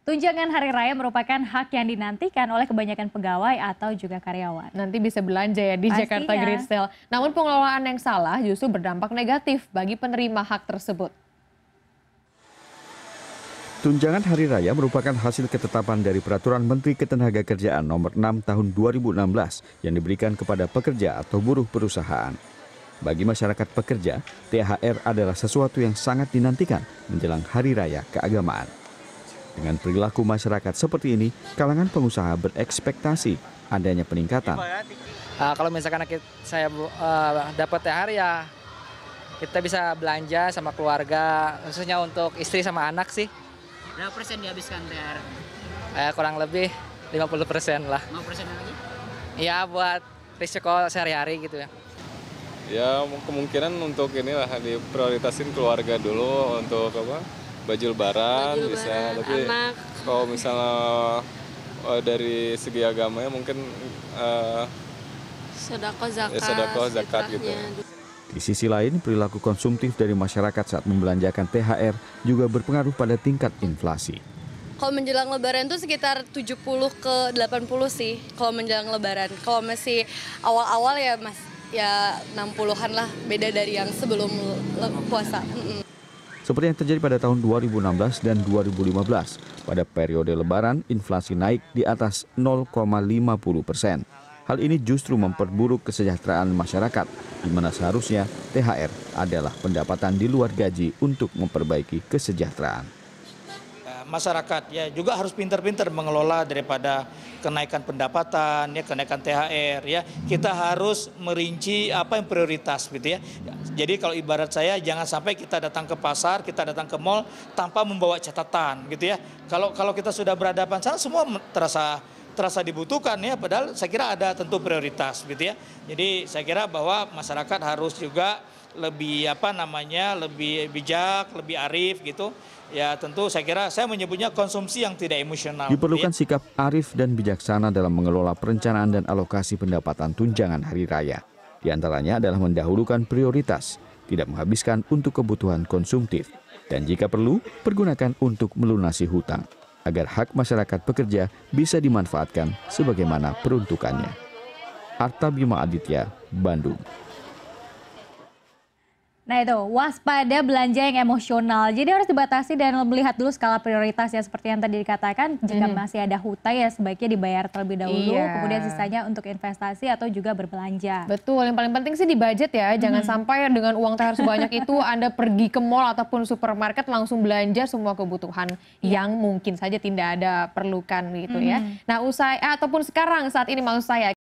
Tunjangan Hari Raya merupakan hak yang dinantikan oleh kebanyakan pegawai atau juga karyawan. Nanti bisa belanja ya di Pastinya. Jakarta Great Sale. Namun pengelolaan yang salah justru berdampak negatif bagi penerima hak tersebut. Tunjangan Hari Raya merupakan hasil ketetapan dari Peraturan Menteri Ketenagakerjaan Nomor 6 Tahun 2016 yang diberikan kepada pekerja atau buruh perusahaan. Bagi masyarakat pekerja, THR adalah sesuatu yang sangat dinantikan menjelang Hari Raya keagamaan. Dengan perilaku masyarakat seperti ini, kalangan pengusaha berekspektasi adanya peningkatan. Kalau misalkan saya dapat THR ya kita bisa belanja sama keluarga, khususnya untuk istri sama anak sih. Berapa persen dihabiskan THR? Kurang lebih 50% lah. 5% lagi? Ya buat risiko sehari-hari gitu ya. Ya kemungkinan untuk inilah diprioritasin keluarga dulu untuk apa? Baju lebaran bisa, tapi anak. kalau misalnya dari segi agamanya mungkin sedekah zakat gitu. Di sisi lain, perilaku konsumtif dari masyarakat saat membelanjakan THR juga berpengaruh pada tingkat inflasi. Kalau menjelang lebaran tuh sekitar 70 ke 80 sih kalau menjelang lebaran. Kalau masih awal-awal ya 60-an lah, beda dari yang sebelum puasa. Seperti yang terjadi pada tahun 2016 dan 2015, pada periode Lebaran inflasi naik di atas 0,50%. Hal ini justru memperburuk kesejahteraan masyarakat, di mana seharusnya THR adalah pendapatan di luar gaji untuk memperbaiki kesejahteraan. Masyarakat ya juga harus pintar-pintar mengelola daripada kenaikan pendapatan ya, kenaikan THR ya. Kita harus merinci apa yang prioritas gitu ya. Jadi kalau ibarat saya jangan sampai kita datang ke pasar, kita datang ke mall tanpa membawa catatan gitu ya. Kalau kita sudah berhadapan sana semua terasa dibutuhkan ya, padahal saya kira ada tentu prioritas gitu ya. Jadi saya kira bahwa masyarakat harus juga lebih lebih bijak, lebih arif gitu. Ya tentu saya kira saya menyebutnya konsumsi yang tidak emosional. Diperlukan sikap arif dan bijaksana dalam mengelola perencanaan dan alokasi pendapatan tunjangan hari raya. Di antaranya adalah mendahulukan prioritas, tidak menghabiskan untuk kebutuhan konsumtif, dan jika perlu, pergunakan untuk melunasi hutang, agar hak masyarakat pekerja bisa dimanfaatkan sebagaimana peruntukannya. Arta Bima Aditya, Bandung. Nah itu, waspada belanja yang emosional. Jadi harus dibatasi dan melihat dulu skala prioritas ya. Seperti yang tadi dikatakan, jika masih ada hutang ya sebaiknya dibayar terlebih dahulu. Kemudian sisanya untuk investasi atau juga berbelanja. Betul, yang paling penting sih di budget ya. Jangan sampai dengan uang THR sebanyak itu Anda pergi ke mall ataupun supermarket langsung belanja semua kebutuhan yang mungkin saja tidak ada perlukan gitu ya. Nah ataupun sekarang saat ini maksud saya.